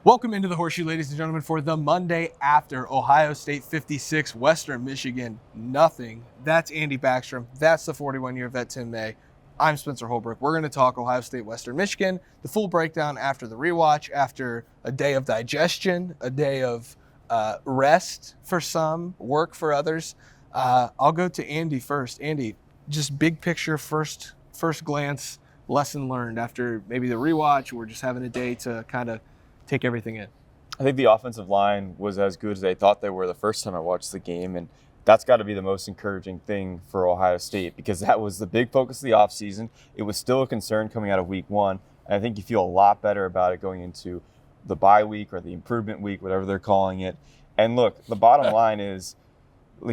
Welcome into the Horseshoe, ladies and gentlemen, for the Monday after Ohio State 56, Western Michigan nothing. That's Andy Backstrom. That's the 41-year vet Tim May. I'm Spencer Holbrook. We're going to talk Ohio State, Western Michigan, the full breakdown after the rewatch, after a day of digestion, a day of rest for some, work for others. I'll go to Andy first. Andy, just big picture, first glance, lesson learned after maybe the rewatch or just having a day to kind of take everything in. I think the offensive line was as good as they thought they were the first time I watched the game, and that's got to be the most encouraging thing for Ohio State because that was the big focus of the offseason. It was still a concern coming out of week one, and I think you feel a lot better about it going into the bye week or the improvement week, whatever they're calling it. And look, the bottom line is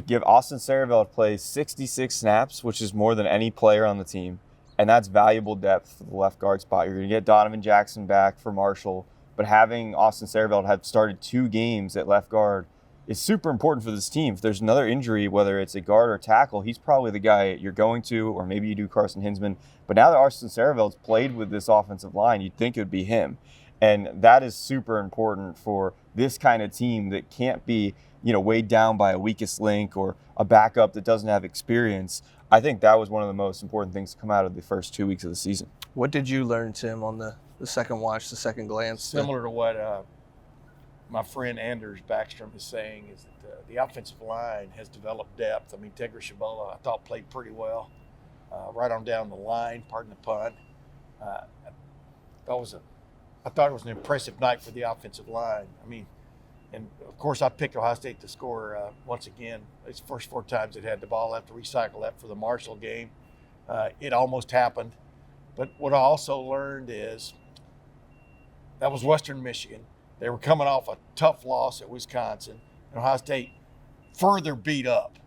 give Austin Saraveld play 66 snaps, which is more than any player on the team, and that's valuable depth for the left guard spot. You're going to get Donovan Jackson back for Marshall, but having Austin Saraveld have started 2 games at left guard is super important for this team. If there's another injury, whether it's a guard or tackle, he's probably the guy you're going to, or maybe you do Carson Hinsman. But now that Austin Saraveld's played with this offensive line, you'd think it would be him. And that is super important for this kind of team that can't be, weighed down by a weakest link or a backup that doesn't have experience. I think that was one of the most important things to come out of the first 2 weeks of the season. What did you learn, Tim, on the second watch, the second glance? Similar to what my friend Anders Backstrom is saying, is that the offensive line has developed depth. I mean, Tegra Shabola, I thought, played pretty well right on down the line, pardon the pun. I thought it was an impressive night for the offensive line. I mean, and of course I picked Ohio State to score once again. It's the first 4 times it had the ball. I have to recycle that for the Marshall game. It almost happened. But what I also learned is that was Western Michigan. They were coming off a tough loss at Wisconsin, and Ohio State further beat up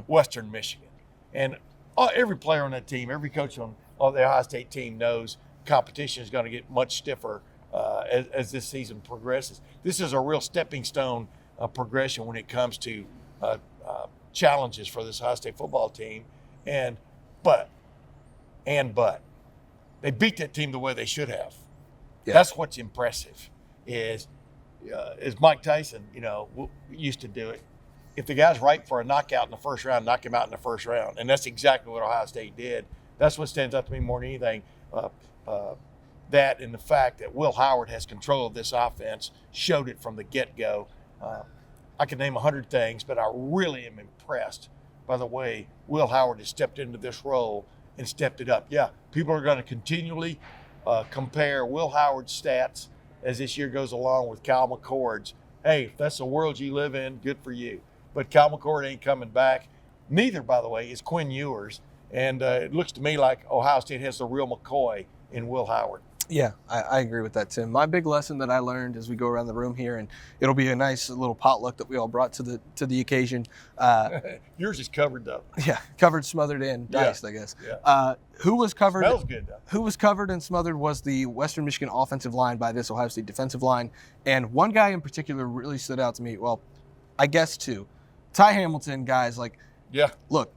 Western Michigan. And every player on that team, every coach on the Ohio State team knows competition is going to get much stiffer as this season progresses. This is a real stepping stone progression when it comes to challenges for this Ohio State football team. But they beat that team the way they should have. Yeah. That's what's impressive is Mike Tyson, used to do it. If the guy's right for a knockout in the first round, knock him out in the first round. And that's exactly what Ohio State did. That's what stands out to me more than anything. That and the fact that Will Howard has control of this offense showed it from the get-go. I could name 100 things, but I really am impressed by the way Will Howard has stepped into this role and stepped it up. Yeah, people are going to continually compare Will Howard's stats as this year goes along with Kyle McCord's. Hey, if that's the world you live in, good for you. But Kyle McCord ain't coming back. Neither, by the way, is Quinn Ewers. And it looks to me like Ohio State has the real McCoy in Will Howard. Yeah, I agree with that, Tim. My big lesson that I learned as we go around the room here, and it'll be a nice little potluck that we all brought to the occasion. Yours is covered, though. Yeah, covered, smothered, and diced, I guess. Yeah. Who was covered? Smells good, though. Who was covered and smothered was the Western Michigan offensive line by this Ohio State defensive line. And one guy in particular really stood out to me. Well, I guess 2. Ty Hamilton, guys, look,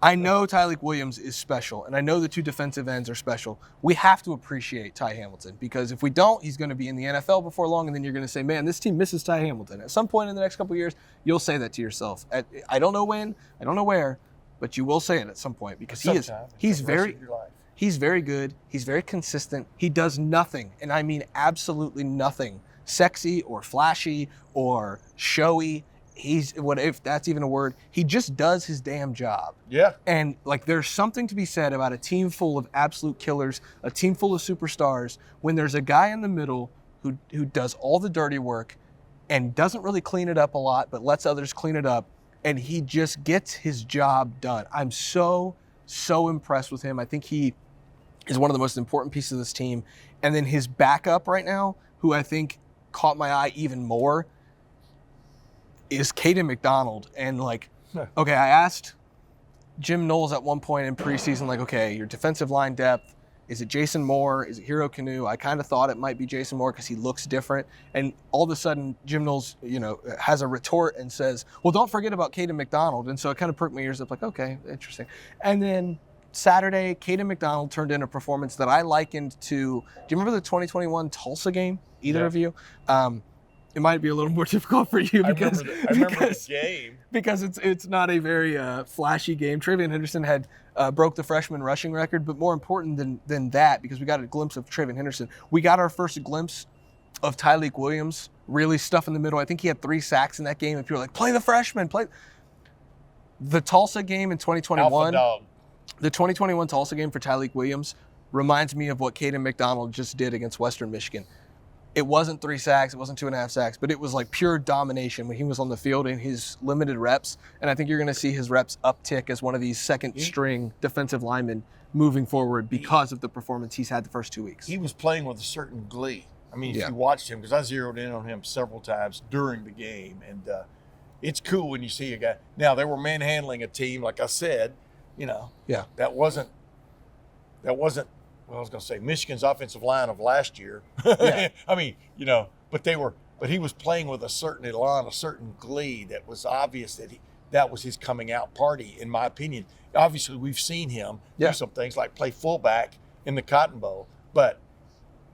I know Tyleik Williams is special, and I know the 2 defensive ends are special. We have to appreciate Ty Hamilton because if we don't, he's going to be in the NFL before long, and then you're going to say, man, this team misses Ty Hamilton. At some point in the next couple of years, you'll say that to yourself. I don't know when, I don't know where, but you will say it at some point because he's very good. He's very consistent. He does nothing, and I mean absolutely nothing sexy or flashy or showy. If that's even a word, he just does his damn job. Yeah. And there's something to be said about a team full of absolute killers, a team full of superstars, when there's a guy in the middle who does all the dirty work and doesn't really clean it up a lot, but lets others clean it up, and he just gets his job done. I'm so impressed with him. I think he is one of the most important pieces of this team. And then his backup right now, who I think caught my eye even more, is Caden McDonald. And okay, I asked Jim Knowles at one point in preseason, okay, your defensive line depth, is it Jason Moore? Is it Hero Canoe? I kind of thought it might be Jason Moore because he looks different. And all of a sudden, Jim Knowles, has a retort and says, well, don't forget about Caden McDonald. And so it kind of perked my ears up okay, interesting. And then Saturday, Caden McDonald turned in a performance that I likened to, do you remember the 2021 Tulsa game, either of you? It might be a little more difficult for you because I remember the game. Because it's not a very flashy game. Travion Henderson had broke the freshman rushing record, but more important than that, because we got a glimpse of Travion Henderson, we got our first glimpse of Tyleek Williams really stuff in the middle. I think he had 3 sacks in that game, and people were like, play the freshman, play. The Tulsa game in 2021, the 2021 Tulsa game for Tyleek Williams reminds me of what Caden McDonald just did against Western Michigan. It wasn't 3 sacks, it wasn't 2.5 sacks, but it was like pure domination when he was on the field in his limited reps. And I think you're going to see his reps uptick as one of these second-string defensive linemen moving forward because of the performance he's had the first 2 weeks. He was playing with a certain glee. I mean, if you watched him, because I zeroed in on him several times during the game, and it's cool when you see a guy. Now, they were manhandling a team, like I said, that wasn't. Well, I was going to say Michigan's offensive line of last year. I mean, but he was playing with a certain elan, a certain glee that was obvious that was his coming out party, in my opinion. Obviously, we've seen him do some things like play fullback in the Cotton Bowl. But,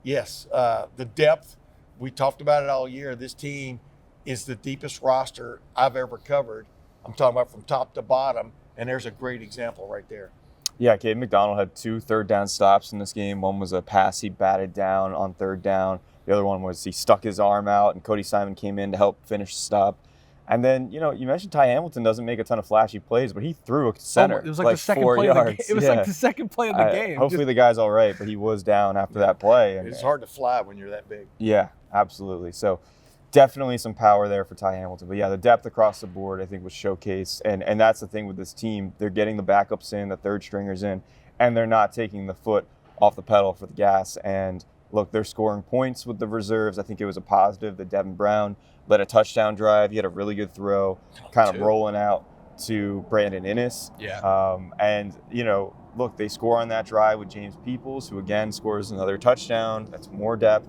yes, the depth, we talked about it all year. This team is the deepest roster I've ever covered. I'm talking about from top to bottom, and there's a great example right there. Yeah, Caden McDonald had 2 third-down stops in this game. One was a pass he batted down on 3rd down. The other one was he stuck his arm out, and Cody Simon came in to help finish the stop. And then, you mentioned Ty Hamilton doesn't make a ton of flashy plays, but he threw a center. It was like the second 4 play yards. of the game. It was like the second play of the game. Hopefully the guy's all right, but he was down after that play. And it's hard to fly when you're that big. Yeah, absolutely. So definitely some power there for Ty Hamilton. But, yeah, the depth across the board, I think, was showcased. And that's the thing with this team. They're getting the backups in, the third stringers in, and they're not taking the foot off the pedal for the gas. And, look, they're scoring points with the reserves. I think it was a positive that Devin Brown led a touchdown drive. He had a really good throw, kind of rolling out to Brandon Innes. And, look, they score on that drive with James Peoples, who, again, scores another touchdown. That's more depth.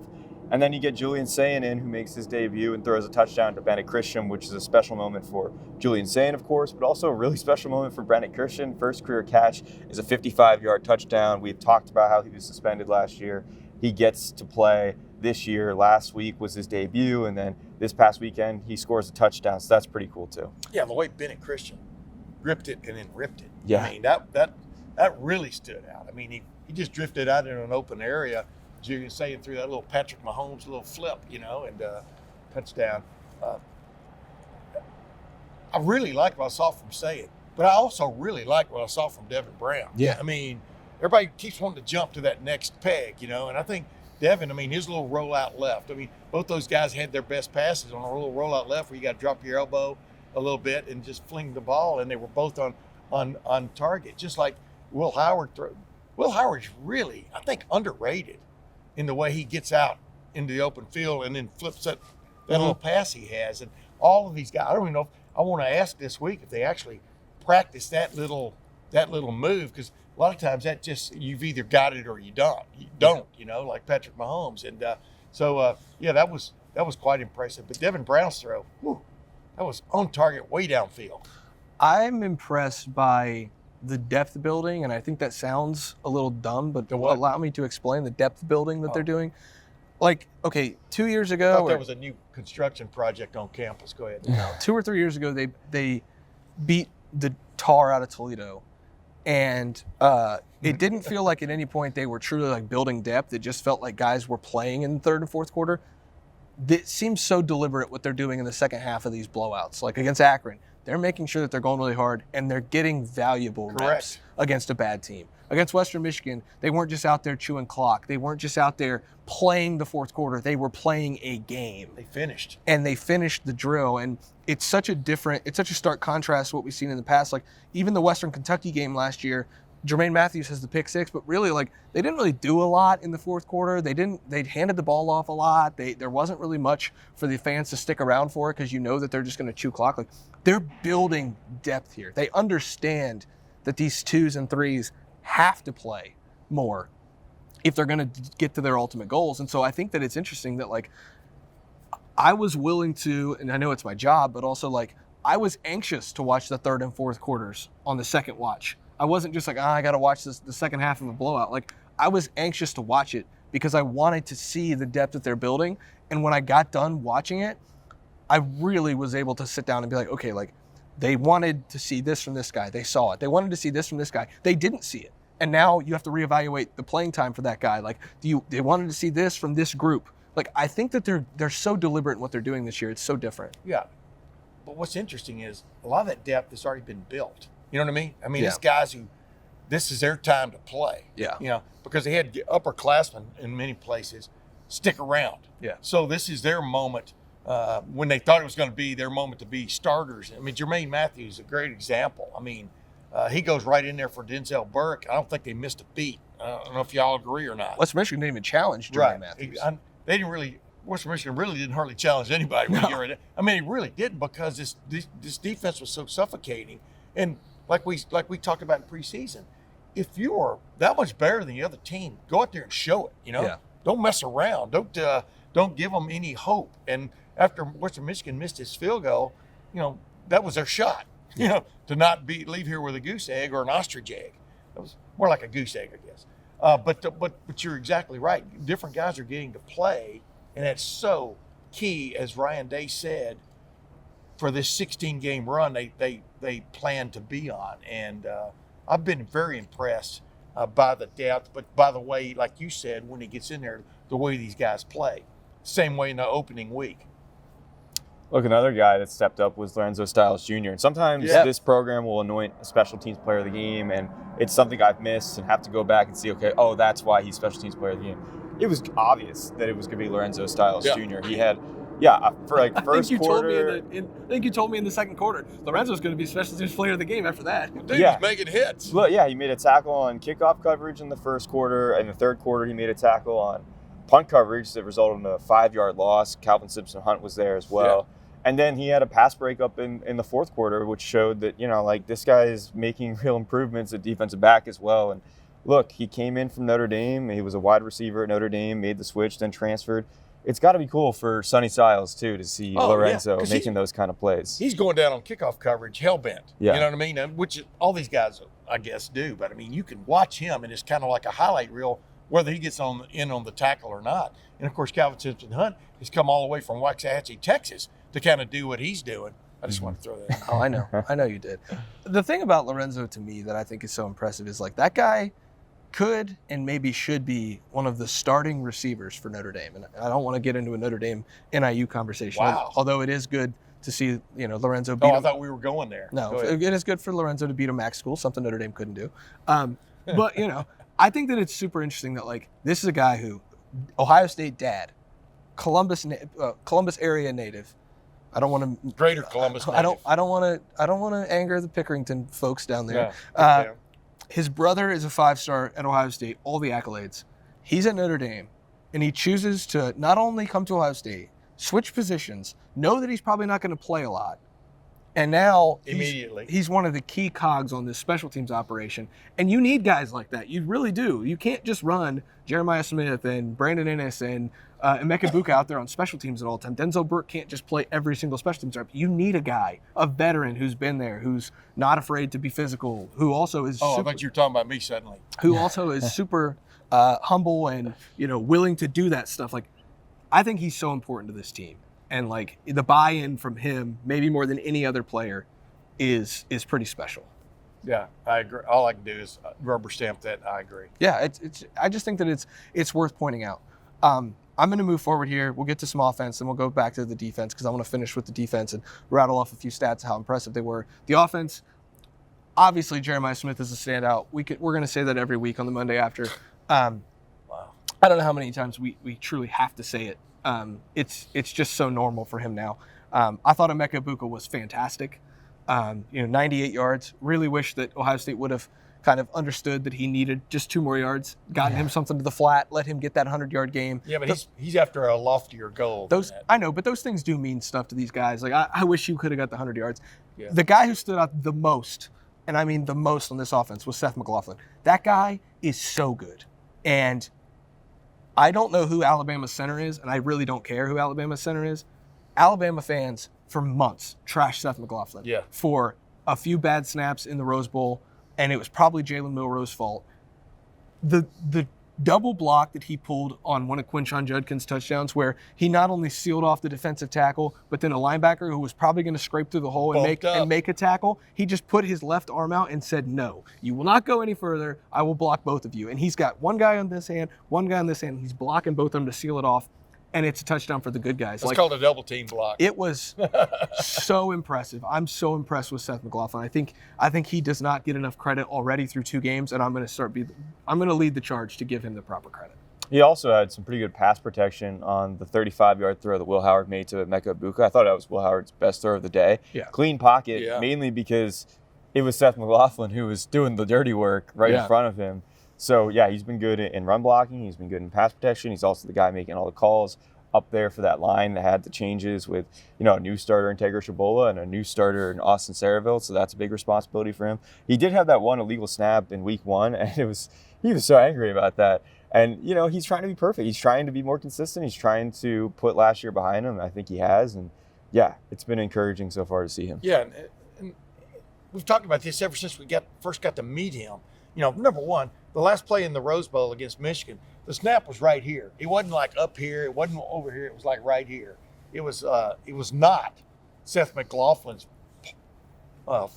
And then you get Julian Sayin in, who makes his debut and throws a touchdown to Bennett Christian, which is a special moment for Julian Sayin, of course, but also a really special moment for Bennett Christian. First career catch is a 55-yard touchdown. We had talked about how he was suspended last year. He gets to play this year. Last week was his debut, and then this past weekend he scores a touchdown, so that's pretty cool too. Yeah, the way Bennett Christian gripped it and then ripped it. Yeah. I mean, that really stood out. I mean, he just drifted out in an open area. Julian Sayin threw that little Patrick Mahomes little flip, and touchdown. I really liked what I saw from Sayin, but I also really liked what I saw from Devin Brown. Yeah. I mean, everybody keeps wanting to jump to that next peg, and I think Devin, his little rollout left. Both those guys had their best passes on a little rollout left where you got to drop your elbow a little bit and just fling the ball, and they were both on target, just like Will Howard threw. Will Howard's really, I think, underrated in the way he gets out into the open field and then flips that little pass he has. And all of these guys, I don't even know if I want to ask this week if they actually practice that little move, because a lot of times that just, you've either got it or you don't. Like Patrick Mahomes. And that was quite impressive. But Devin Brown's throw, that was on target, way downfield. I'm impressed by the depth building, and I think that sounds a little dumb, but allow me to explain the depth building that they're doing. Like, okay, 2 years ago, I thought there was a new construction project on campus. Go ahead. 2 or 3 years ago, they beat the tar out of Toledo, and it didn't feel like at any point they were truly like building depth. It just felt like guys were playing in the third and fourth quarter. It seems so deliberate what they're doing in the second half of these blowouts. Like against Akron, they're making sure that they're going really hard, and they're getting valuable reps against a bad team. Against Western Michigan, they weren't just out there chewing clock. They weren't just out there playing the fourth quarter. They were playing a game. They finished. And they finished the drill. And it's such a stark contrast to what we've seen in the past. Like even the Western Kentucky game last year, Jermaine Matthews has the pick six, but really they didn't really do a lot in the fourth quarter. They handed the ball off a lot. There wasn't really much for the fans to stick around for it, because that they're just going to chew clock. Like they're building depth here. They understand that these 2s and 3s have to play more if they're going to get to their ultimate goals. And so I think that it's interesting that I was willing to, and I know it's my job, but also I was anxious to watch the third and fourth quarters on the second watch. I wasn't just like, I got to watch the second half of a blowout. Like, I was anxious to watch it because I wanted to see the depth that they're building. And when I got done watching it, I really was able to sit down and be like, okay, like, they wanted to see this from this guy. They saw it. They wanted to see this from this guy. They didn't see it. And now you have to reevaluate the playing time for that guy. Like, they wanted to see this from this group. Like, I think that they're so deliberate in what they're doing this year. It's so different. Yeah. But what's interesting is a lot of that depth has already been built. You know what I mean? I mean, Yeah. it's guys who, this is their time to play. Yeah. You know, because they had upperclassmen in many places stick around. Yeah. So this is their moment when they thought it was going to be their moment to be starters. I mean, Jermaine Matthews is a great example. I mean, he goes right in there for Denzel Burke. I don't think they missed a beat. I don't know if y'all agree or not. Western Michigan didn't even challenge Jermaine Matthews. They didn't really. Western Michigan really didn't hardly challenge anybody. I mean, it really didn't because this defense was so suffocating. And like we talked about in preseason, if you are that much better than the other team, go out there and show it. You know, don't mess around. Don't give them any hope. And after Western Michigan missed his field goal, you know, that was their shot. You know, to not leave here with a goose egg or an ostrich egg. It was more like a goose egg, I guess. But you're exactly right. Different guys are getting to play. And that's so key, as Ryan Day said, for this 16-game run they plan to be on. And I've been very impressed by the depth, but by the way, like you said, when he gets in there, the way these guys play. Same way in the opening week. Look, another guy that stepped up was Lorenzo Styles Jr. And sometimes this program will anoint a special teams player of the game, and it's something I've missed and have to go back and see, okay, that's why he's special teams player of the game. It was obvious that it was going to be Lorenzo Styles Jr. He had, for like first quarter. I think you told me in the second quarter, Lorenzo's going to be special teams player of the game after that. Dude, he's making hits. Well, he made a tackle on kickoff coverage in the first quarter. In the third quarter, he made a tackle on punt coverage that resulted in a 5-yard loss. Calvin Simpson-Hunt was there as well. Yeah. And then he had a pass breakup in the fourth quarter, which showed that, this guy is making real improvements at defensive back as well. And look, he came in from Notre Dame. He was a wide receiver at Notre Dame, made the switch, then transferred. It's got to be cool for Sonny Styles, too, to see Lorenzo making those kind of plays. He's going down on kickoff coverage, hell-bent. Yeah. You know what I mean? Which all these guys, I guess, do. But, I mean, you can watch him, and it's kind of like a highlight reel, whether he gets in on the tackle or not. And, of course, Calvin Simpson-Hunt has come all the way from Waxahachie, Texas, to kind of do what he's doing. I just want to throw that out. I know. I know you did. The thing about Lorenzo, to me, that I think is so impressive is, like, that guy could and maybe should be one of the starting receivers for Notre Dame. And I don't want to get into a Notre Dame NIU conversation, although it is good to see, Lorenzo beat I thought we were going there. No, it is good for Lorenzo to beat a MAC school, something Notre Dame couldn't do. But, I think that it's super interesting that, like, this is a guy who, Ohio State dad, Columbus area native. I don't want to Greater Columbus native. I don't want to anger the Pickerington folks down there. His brother is a 5-star at Ohio State, all the accolades. He's at Notre Dame, and he chooses to not only come to Ohio State, switch positions, know that he's probably not going to play a lot, and now he's one of the key cogs on this special teams operation. And you need guys like that. You really do. You can't just run Jeremiah Smith and Brandon Ennis and Emeka Buka out there on special teams at all time. Denzel Burke can't just play every single special teams rep. You need a guy, a veteran who's been there, who's not afraid to be physical, who also is I thought you were talking about me suddenly. Who also is super humble and, willing to do that stuff. Like, I think he's so important to this team. And, like, the buy-in from him, maybe more than any other player, is pretty special. Yeah, I agree. All I can do is rubber stamp that. I agree. Yeah, I just think that it's worth pointing out. I'm going to move forward here. We'll get to some offense, and we'll go back to the defense because I want to finish with the defense and rattle off a few stats of how impressive they were. The offense, obviously, Jeremiah Smith is a standout. We're going to say that every week on the Monday after. Wow. I don't know how many times we truly have to say it. It's just so normal for him now. I thought Emeka Buka was fantastic. 98 yards. Really wish that Ohio State would have kind of understood that he needed just 2 more yards, gotten him something to the flat, let him get that 100-yard game. Yeah, but he's after a loftier goal. I know, but those things do mean stuff to these guys. Like, I wish you could have got the 100 yards. Yeah. The guy who stood out the most, and I mean the most on this offense, was Seth McLaughlin. That guy is so good. And I don't know who Alabama's center is, and I really don't care who Alabama's center is. Alabama fans, for months, trashed Seth McLaughlin for a few bad snaps in the Rose Bowl, and it was probably Jalen Milrow's fault. The double block that he pulled on one of Quinshon Judkins' touchdowns, where he not only sealed off the defensive tackle, but then a linebacker who was probably going to scrape through the hole and make a tackle, he just put his left arm out and said, "No, you will not go any further. I will block both of you." And he's got one guy on this hand, one guy on this hand. He's blocking both of them to seal it off, and it's a touchdown for the good guys. It's called a double team block. It was so impressive. I'm so impressed with Seth McLaughlin. I think he does not get enough credit already through 2 games, and I'm going to lead the charge to give him the proper credit. He also had some pretty good pass protection on the 35-yard throw that Will Howard made to Emeka Egbuka. I thought that was Will Howard's best throw of the day. Yeah. Clean pocket, mainly because it was Seth McLaughlin who was doing the dirty work right in front of him. So, yeah, he's been good in run blocking. He's been good in pass protection. He's also the guy making all the calls up there for that line that had the changes with, a new starter in Tegra Shabola and a new starter in Austin Saraville. So that's a big responsibility for him. He did have that one illegal snap in week 1, and he was so angry about that. And, he's trying to be perfect. He's trying to be more consistent. He's trying to put last year behind him. I think he has. And, yeah, it's been encouraging so far to see him. Yeah, and we've talked about this ever since we first got to meet him. Number one, the last play in the Rose Bowl against Michigan, the snap was right here. It wasn't like up here. It wasn't over here. It was like right here. It was not Seth McLaughlin's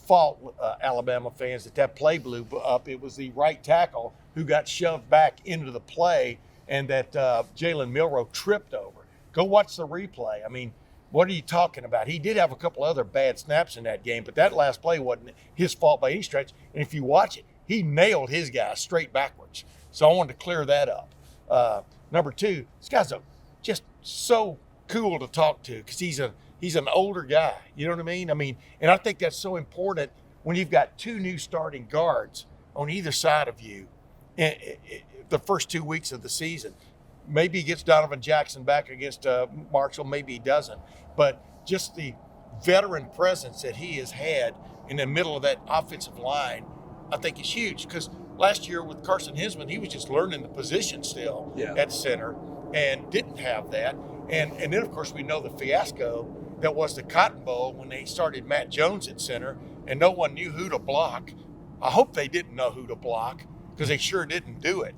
fault, Alabama fans, that play blew up. It was the right tackle who got shoved back into the play and that Jalen Milrow tripped over. Go watch the replay. I mean, what are you talking about? He did have a couple other bad snaps in that game, but that last play wasn't his fault by any stretch. And if you watch it, he nailed his guy straight backwards. So I wanted to clear that up. Number two, this guy's just so cool to talk to because he's an older guy. You know what I mean? And I think that's so important when you've got 2 new starting guards on either side of you in the first 2 weeks of the season. Maybe he gets Donovan Jackson back against Marshall. Maybe he doesn't. But just the veteran presence that he has had in the middle of that offensive line, I think is huge because last year with Carson Hinsman, he was just learning the position still at center and didn't have that. And then, of course, we know the fiasco that was the Cotton Bowl when they started Matt Jones at center and no one knew who to block. I hope they didn't know who to block because they sure didn't do it,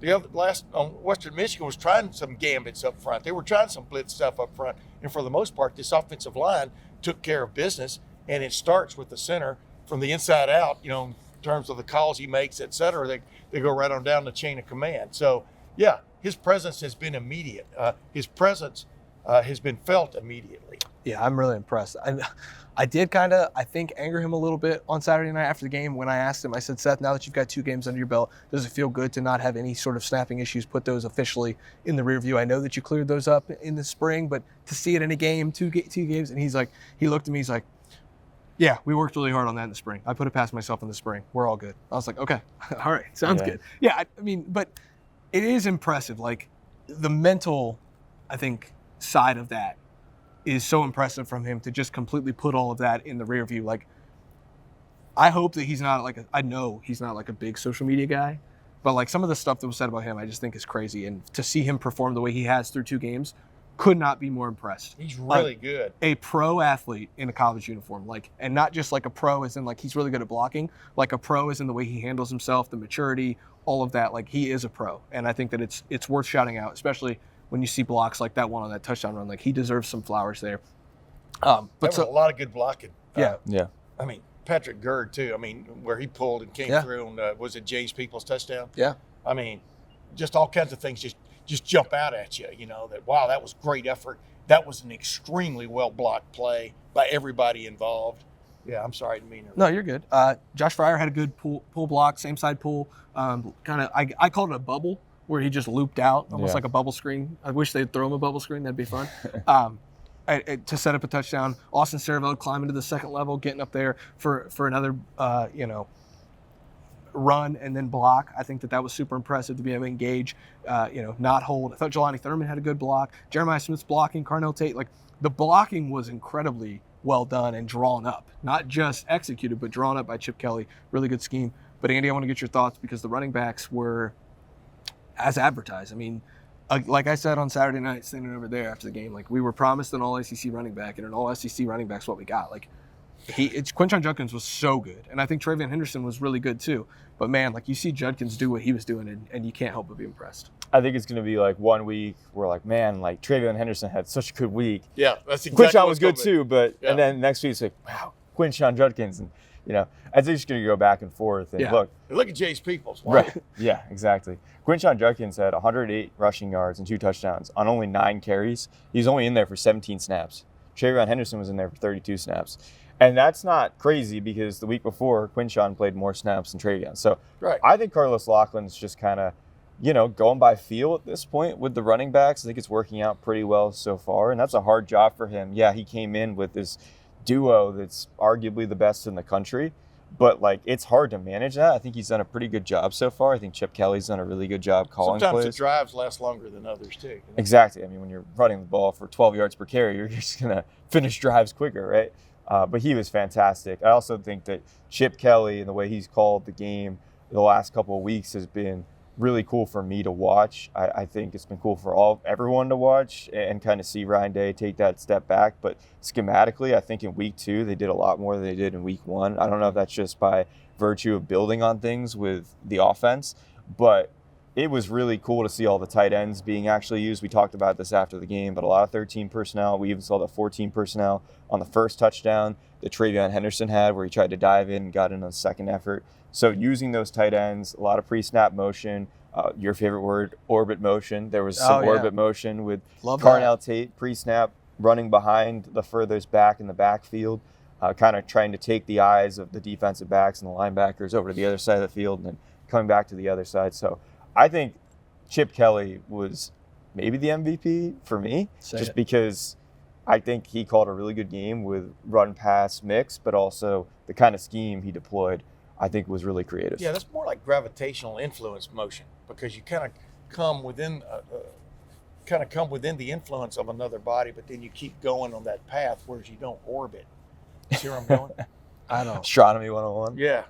The other last on Western Michigan was trying some gambits up front. They were trying some blitz stuff up front. And for the most part, this offensive line took care of business. And it starts with the center from the inside out, in terms of the calls he makes, et cetera. They go right on down the chain of command. So, yeah, his presence has been immediate. His presence has been felt immediately. Yeah, I'm really impressed. I did I think, anger him a little bit on Saturday night after the game when I asked him. I said, Seth, now that you've got 2 games under your belt, does it feel good to not have any sort of snapping issues, put those officially in the rear view? I know that you cleared those up in the spring, but to see it in a game, two games, and he looked at me, he's like, yeah, we worked really hard on that in the spring. I put it past myself in the spring. We're all good. I was like, okay, all right, sounds good. Yeah, but it is impressive. Like, the mental, I think, side of that is so impressive from him to just completely put all of that in the rear view. Like, I hope that he's not I know he's not like a big social media guy, but like some of the stuff that was said about him, I just think is crazy. And to see him perform the way he has through 2 games, could not be more impressed. He's really good. A pro athlete in a college uniform, and not just like a pro as in like he's really good at blocking, like a pro as in the way he handles himself, the maturity, all of that. Like, he is a pro. And I think that it's worth shouting out, especially when you see blocks like that one on that touchdown run. Like, he deserves some flowers there. But there was a lot of good blocking. Yeah. Patrick Gerd, too. Where he pulled and came through on, was it James Peoples' touchdown? Yeah. Just all kinds of things just jump out at you, that, wow, that was great effort. That was an extremely well-blocked play by everybody involved. Yeah, I'm sorry, I didn't mean to. No, you're good. Josh Fryer had a good pull block, same side pull. I called it a bubble, where he just looped out, almost like a bubble screen. I wish they'd throw him a bubble screen. That'd be fun. To set up a touchdown. Austin Saraville climbing to the second level, getting up there for another, run and then block. I think that was super impressive to be able to engage, not hold. I thought Jelani Thurman had a good block. Jeremiah Smith's blocking, Carnell Tate. Like, the blocking was incredibly well done and drawn up. Not just executed, but drawn up by Chip Kelly. Really good scheme. But, Andy, I want to get your thoughts because the running backs were as advertised. Like I said on Saturday night, standing over there after the game, like, we were promised an all-SEC running back, and an all-SEC running back's what we got. Like, Quinshon Judkins was so good, and I think Travion Henderson was really good too. But man, like you see Judkins do what he was doing, and you can't help but be impressed. I think it's going to be like 1 week where like, man, like Travion Henderson had such a good week. Yeah, that's exactly Quinshon was good too, but and then next week it's like, wow, Quinshon Judkins, and I think it's going to go back and forth. And look at Jace Peoples. Wow. Right. Yeah, exactly. Quinshon Judkins had 108 rushing yards and 2 touchdowns on only 9 carries. He's only in there for 17 snaps. Travion Henderson was in there for 32 snaps. And that's not crazy because the week before, Quinshon played more snaps than Travion. So I think Carlos Laughlin's just kind of, going by feel at this point with the running backs. I think it's working out pretty well so far. And that's a hard job for him. Yeah, he came in with this duo that's arguably the best in the country. But, like, it's hard to manage that. I think he's done a pretty good job so far. I think Chip Kelly's done a really good job calling Sometimes plays. the drives last longer than others, too. Exactly. I mean, when you're running the ball for 12 yards per carry, you're just going to finish drives quicker, right? But he was fantastic. I also think that Chip Kelly and the way he's called the game the last couple of weeks has been really cool for me to watch. I think it's been cool for everyone to watch and kind of see Ryan Day take that step back. But schematically, I think in week 2, they did a lot more than they did in week 1. I don't know if that's just by virtue of building on things with the offense, but it was really cool to see all the tight ends being actually used. We talked about this after the game, but a lot of 13 personnel. We even saw the 14 personnel on the first touchdown that Travion Henderson had where he tried to dive in and got in on the second effort. So using those tight ends, a lot of pre-snap motion, your favorite word, orbit motion. There was some orbit motion with Carnell Tate pre-snap running behind the furthest back in the backfield, kind of trying to take the eyes of the defensive backs and the linebackers over to the other side of the field and then coming back to the other side. So I think Chip Kelly was maybe the MVP for me, because I think he called a really good game with run-pass mix, but also the kind of scheme he deployed I think was really creative. Yeah, that's more like gravitational influence motion because you kind of come within the influence of another body, but then you keep going on that path, whereas you don't orbit. See where I'm going? I don't. Astronomy 101. Yeah.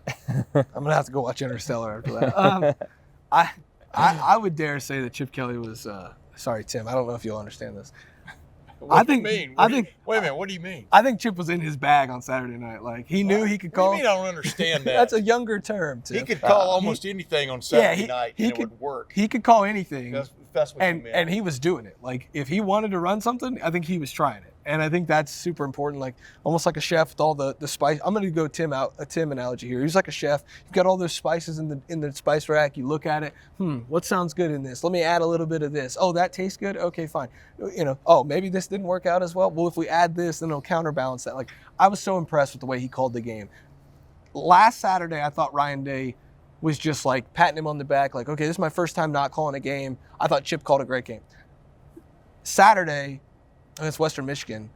I'm gonna have to go watch Interstellar after that. I would dare say that Chip Kelly was. Sorry, Tim. I don't know if you'll understand this. What do you mean? Wait a minute. What do you mean? I think Chip was in his bag on Saturday night. Like he knew he could call. What do you mean? I don't understand that. That's a younger term, Tim. He could call almost anything on Saturday night, and it would work. He could call anything. That's what you meant. And he was doing it. Like if he wanted to run something, I think he was trying it. And I think that's super important. Like almost like a chef with all the spice. I'm going to go a Tim analogy here. He's like a chef. You've got all those spices in the spice rack. You look at it. What sounds good in this? Let me add a little bit of this. Oh, that tastes good. Okay, fine. Oh, maybe this didn't work out as well. Well, if we add this, then it'll counterbalance that. Like I was so impressed with the way he called the game. Last Saturday, I thought Ryan Day was just like patting him on the back. Like, okay, this is my first time not calling a game. I thought Chip called a great game. Saturday, against Western Michigan,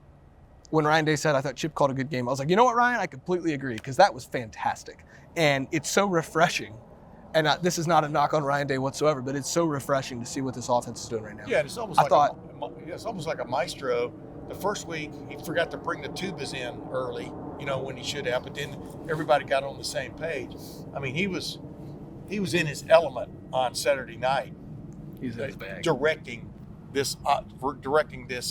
when Ryan Day said, I thought Chip called a good game, I was like, you know what, Ryan? I completely agree because that was fantastic. And it's so refreshing. And this is not a knock on Ryan Day whatsoever, but it's so refreshing to see what this offense is doing right now. Yeah, it's almost like a maestro. The first week, he forgot to bring the tubas in early, when he should have, but then everybody got on the same page. I mean, he was in his element on Saturday night. He's in his bag. Directing this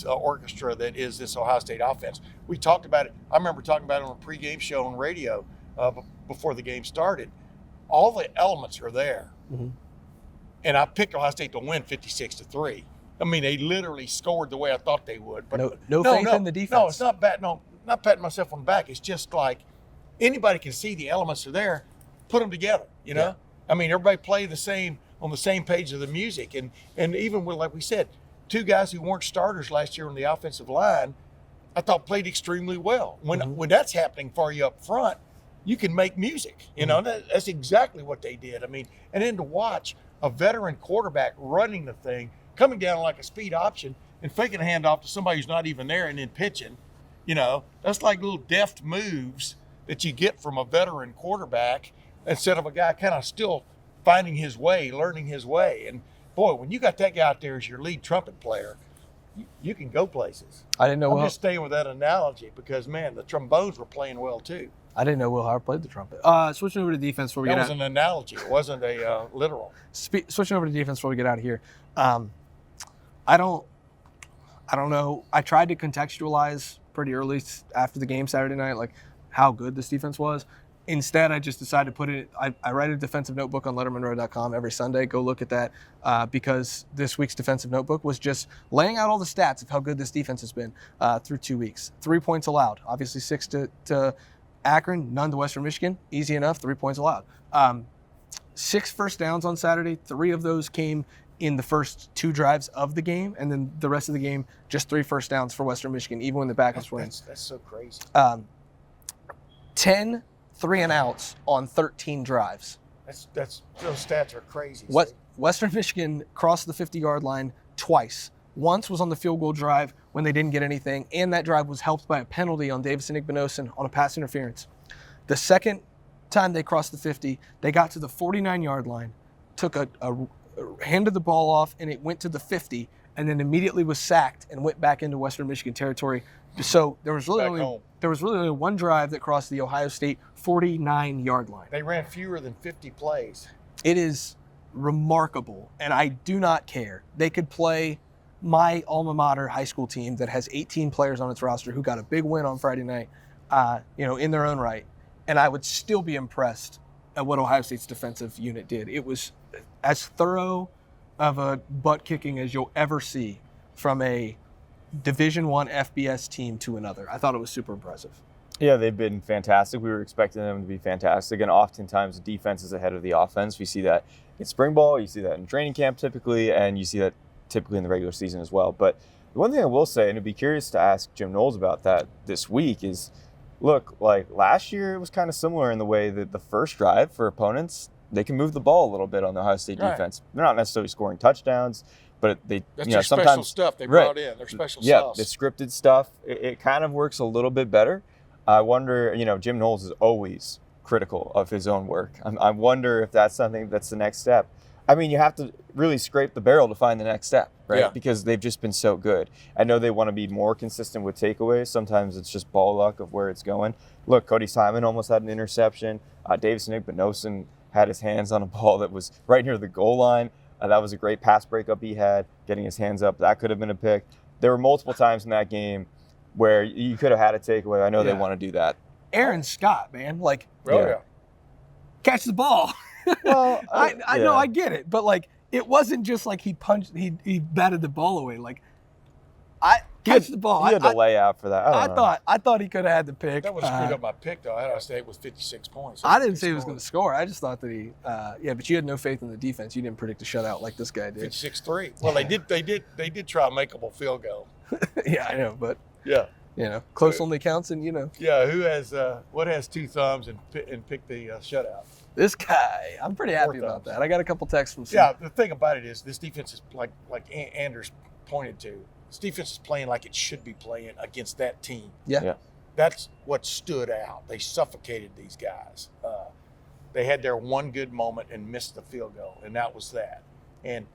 orchestra that is this Ohio State offense. We talked about it. I remember talking about it on a pregame show on radio before the game started. All the elements are there. Mm-hmm. And I picked Ohio State to win 56-3. I mean, they literally scored the way I thought they would. But no faith in the defense. No, it's not bad. No, not patting myself on the back. It's just like anybody can see the elements are there. Put them together, Yeah. I mean, everybody play on the same page of the music. And even with, like we said, 2 guys who weren't starters last year on the offensive line, I thought played extremely well. When that's happening for you up front, you can make music. That's exactly what they did. I mean, and then to watch a veteran quarterback running the thing, coming down like a speed option and faking a handoff to somebody who's not even there and then pitching, that's like little deft moves that you get from a veteran quarterback instead of a guy kind of still finding his way, learning his way. And boy, when you got that guy out there as your lead trumpet player, you can go places. I didn't know. I'm just staying with that analogy because, man, the trombones were playing well too. I didn't know Will Howard played the trumpet. Switching over to defense before we get out. That was an analogy. It wasn't a literal. Switching over to defense before we get out of here. I don't know. I tried to contextualize pretty early after the game Saturday night. Like, how good this defense was. Instead, I just decided to put it. I write a defensive notebook on LettermenRow.com every Sunday. Go look at that because this week's defensive notebook was just laying out all the stats of how good this defense has been through 2 weeks. 3 points allowed, obviously 6 to Akron, none to Western Michigan. Easy enough, 3 points allowed. 6 first downs on Saturday. 3 of those came in the first 2 drives of the game, and then the rest of the game, just 3 first downs for Western Michigan, even when the backups were in. That's so crazy. 10 3-and-outs on 13 drives. Those stats are crazy. Western Michigan crossed the 50-yard line twice. Once was on the field goal drive when they didn't get anything, and that drive was helped by a penalty on Davison Igbinosun on a pass interference. The second time they crossed the 50, they got to the 49-yard line, handed the ball off, and it went to the 50, and then immediately was sacked and went back into Western Michigan territory. So there was really only one drive that crossed the Ohio State 49-yard line. They ran fewer than 50 plays. It is remarkable, and I do not care. They could play my alma mater high school team that has 18 players on its roster who got a big win on Friday night, in their own right, and I would still be impressed at what Ohio State's defensive unit did. It was as thorough of a butt kicking as you'll ever see from a Division I FBS team to another. I thought it was super impressive. Yeah, they've been fantastic. We were expecting them to be fantastic, and oftentimes the defense is ahead of the offense. We see that in spring ball, you see that in training camp typically, and you see that typically in the regular season as well. But the one thing I will say, and I'd be curious to ask Jim Knowles about that this week, is look, like last year it was kind of similar in the way that the first drive for opponents, they can move the ball a little bit on the Ohio State defense. They're not necessarily scoring touchdowns, but that's their sometimes special stuff they brought in. Their special sauce. The scripted stuff, it kind of works a little bit better. I wonder, Jim Knowles is always critical of his own work. I wonder if that's something that's the next step. I mean, you have to really scrape the barrel to find the next step, right? Yeah. Because they've just been so good. I know they want to be more consistent with takeaways. Sometimes it's just ball luck of where it's going. Look, Cody Simon almost had an interception. Davison Igbinosun had his hands on a ball that was right near the goal line. That was a great pass breakup he had, getting his hands up. That could have been a pick. There were multiple times in that game where you could have had a takeaway. I know they want to do that. Aaron Scott, man, catch the ball. Well, I know, I get it, but it wasn't just like he batted the ball away. Catch the ball. He had to lay out for that. I thought he could have had the pick. That would have screwed up my pick, though. Ohio State was 56 points. I didn't say he was going to score. I just thought that he, but you had no faith in the defense. You didn't predict a shutout like this guy did. 56-3. Well, they did try a makeable field goal. Yeah, I know, but close only counts, and Yeah, who has what has 2 thumbs and picked the shutout? This guy. I'm pretty happy about that. I got a couple texts from. Yeah, the thing about it is this defense is like Anders pointed to. This defense is playing like it should be playing against that team. Yeah. That's what stood out. They suffocated these guys. They had their one good moment and missed the field goal, and that was that. And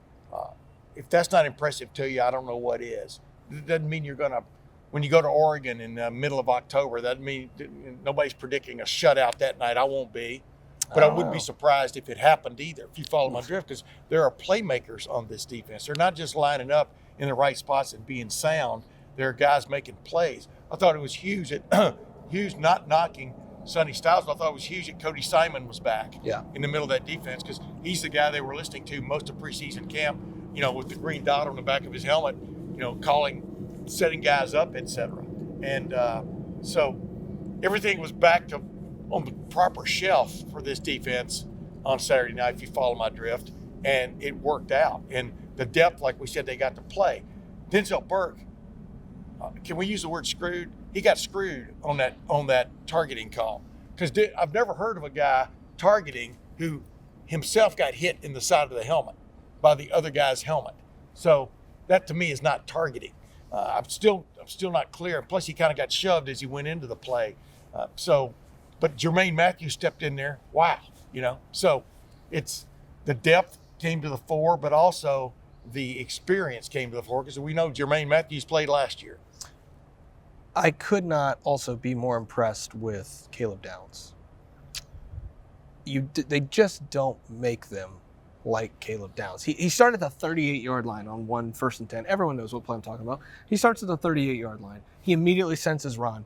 if that's not impressive to you, I don't know what is. It doesn't mean you're going to, when you go to Oregon in the middle of October, that means nobody's predicting a shutout that night. I won't be. But I wouldn't be surprised if it happened either, if you follow my drift, because there are playmakers on this defense. They're not just lining up in the right spots and being sound. There are guys making plays. I thought it was huge that Hughes not knocking Sonny Styles, but I thought it was huge that Cody Simon was back in the middle of that defense, because he's the guy they were listening to most of preseason camp, with the green dot on the back of his helmet, calling, setting guys up, etc. And so everything was back to on the proper shelf for this defense on Saturday night, if you follow my drift, and it worked out. And the depth, like we said, they got to play. Denzel Burke, can we use the word screwed? He got screwed on that targeting call, because I've never heard of a guy targeting who himself got hit in the side of the helmet by the other guy's helmet. So that to me is not targeting. I'm still not clear. Plus, he kind of got shoved as he went into the play. But Jermaine Matthews stepped in there. Wow, So it's the depth came to the fore, but also the experience came to the fore, because we know Jermaine Matthews played last year. I could not also be more impressed with Caleb Downs. They just don't make them like Caleb Downs. He started at the 38-yard line on 1st and 10. Everyone knows what play I'm talking about. He starts at the 38-yard line. He immediately senses run.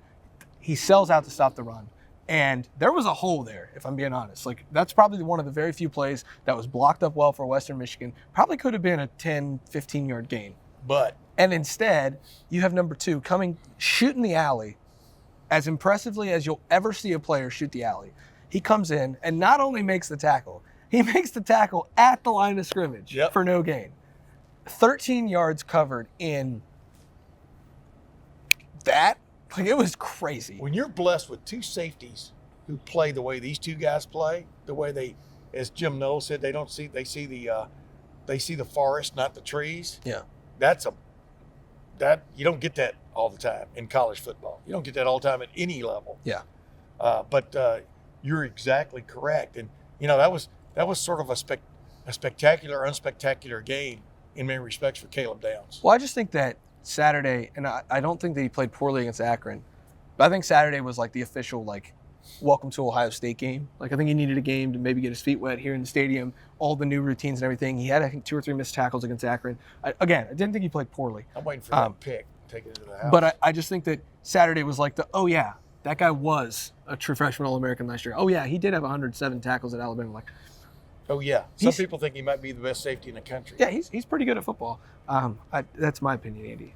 He sells out to stop the run. And there was a hole there, if I'm being honest. Like, that's probably one of the very few plays that was blocked up well for Western Michigan. Probably could have been a 10, 15-yard gain. And instead, you have number 2 coming, shooting the alley as impressively as you'll ever see a player shoot the alley. He comes in and not only makes the tackle, he makes the tackle at the line of scrimmage for no gain. 13 yards covered in that. Like, it was crazy. When you're blessed with 2 safeties who play the way these 2 guys play, the way they, as Jim Knowles said, they see the forest, not the trees. Yeah. You don't get that all the time in college football. You don't get that all the time at any level. Yeah. But you're exactly correct. And, that was sort of a spectacular, unspectacular game in many respects for Caleb Downs. Well, I just think that Saturday, and I don't think that he played poorly against Akron, but I think Saturday was like the official, like, welcome to Ohio State game. Like, I think he needed a game to maybe get his feet wet here in the stadium, all the new routines and everything. He had, I think, 2 or 3 missed tackles against Akron. I didn't think he played poorly. I'm waiting for that pick, take it into the house. But I just think that Saturday was like that guy was a true freshman All-American last year. Oh, yeah, he did have 107 tackles at Alabama. Like, oh, yeah. Some people think he might be the best safety in the country. Yeah, he's pretty good at football. That's my opinion, Andy.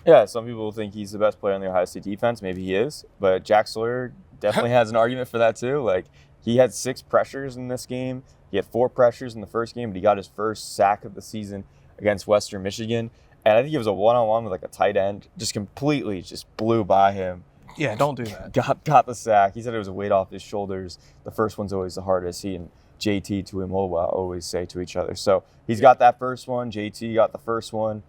Yeah, some people think he's the best player on the Ohio State defense. Maybe he is. But Jack Sawyer definitely has an argument for that, too. Like, he had 6 pressures in this game. He had 4 pressures in the first game, but he got his first sack of the season against Western Michigan. And I think it was a one-on-one with, like, a tight end. Just completely just blew by him. Yeah, don't do that. Got the sack. He said it was a weight off his shoulders. The first one's always the hardest. He and JT Tuimoloau always say to each other. So he's got that first one. JT got the first one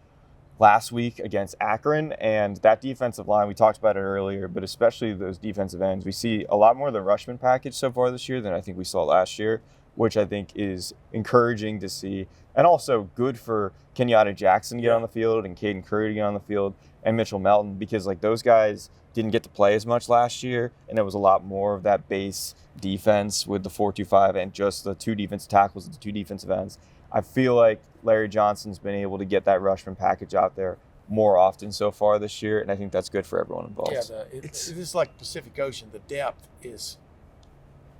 last week against Akron. And that defensive line, we talked about it earlier, but especially those defensive ends, we see a lot more of the Rushman package so far this year than I think we saw last year, which I think is encouraging to see. And also good for Kenyatta Jackson to get on the field and Caden Curry to get on the field and Mitchell Melton, because like those guys didn't get to play as much last year, and it was a lot more of that base defense with the 4-2-5 and just the 2 defensive tackles and the 2 defensive ends. I feel like Larry Johnson's been able to get that Rushman package out there more often so far this year, and I think that's good for everyone involved. Yeah, it's like Pacific Ocean. The depth is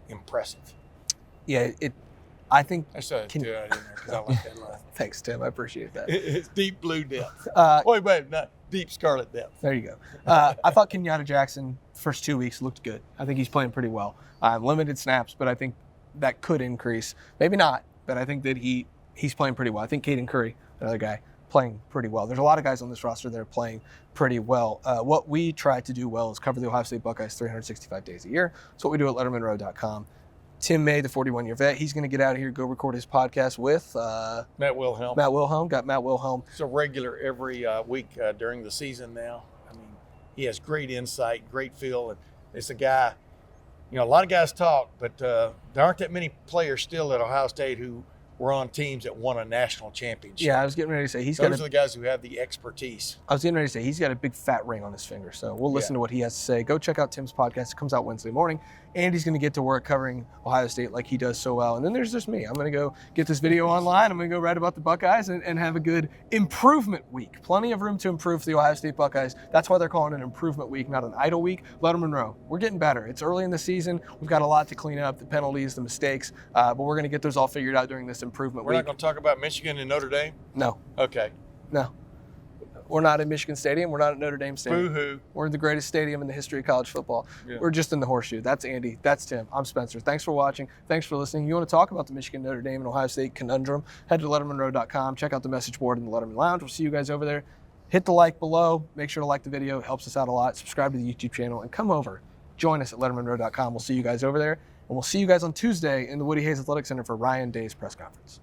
impressive. Yeah, I think. I saw it too. I didn't know because I like that line. Thanks, Tim. I appreciate that. It's deep blue depth. Wait, not deep scarlet depth. There you go. I thought Kenyatta Jackson, first 2 weeks, looked good. I think he's playing pretty well. Limited snaps, but I think that could increase. Maybe not, but I think that he's playing pretty well. I think Caden Curry, another guy, playing pretty well. There's a lot of guys on this roster that are playing pretty well. What we try to do well is cover the Ohio State Buckeyes 365 days a year. That's what we do at LettermenRow.com. Tim May, the 41-year vet, he's going to get out of here, go record his podcast with Matt Wilhelm. Got Matt Wilhelm. It's a regular every week during the season now. I mean, he has great insight, great feel, and it's a guy. A lot of guys talk, but there aren't that many players still at Ohio State who were on teams that won a national championship. Yeah, I was getting ready to say those are the guys who have the expertise. I was getting ready to say he's got a big fat ring on his finger, so we'll listen to what he has to say. Go check out Tim's podcast. It comes out Wednesday morning. Andy's going to get to work covering Ohio State like he does so well. And then there's just me. I'm going to go get this video online. I'm going to go write about the Buckeyes and have a good improvement week. Plenty of room to improve for the Ohio State Buckeyes. That's why they're calling it an improvement week, not an idle week. Lettermen Row, we're getting better. It's early in the season. We've got a lot to clean up, the penalties, the mistakes, but we're going to get those all figured out during this improvement week. We're not going to talk about Michigan and Notre Dame? No. Okay. No. We're not at Michigan Stadium. We're not at Notre Dame Stadium. Boo-hoo. We're in the greatest stadium in the history of college football. Yeah. We're just in the horseshoe. That's Andy. That's Tim. I'm Spencer. Thanks for watching. Thanks for listening. You want to talk about the Michigan, Notre Dame, and Ohio State conundrum, head to LettermenRow.com. Check out the message board in the Lettermen Lounge. We'll see you guys over there. Hit the like below. Make sure to like the video. It helps us out a lot. Subscribe to the YouTube channel. And come over. Join us at LettermenRow.com. We'll see you guys over there. And we'll see you guys on Tuesday in the Woody Hayes Athletic Center for Ryan Day's press conference.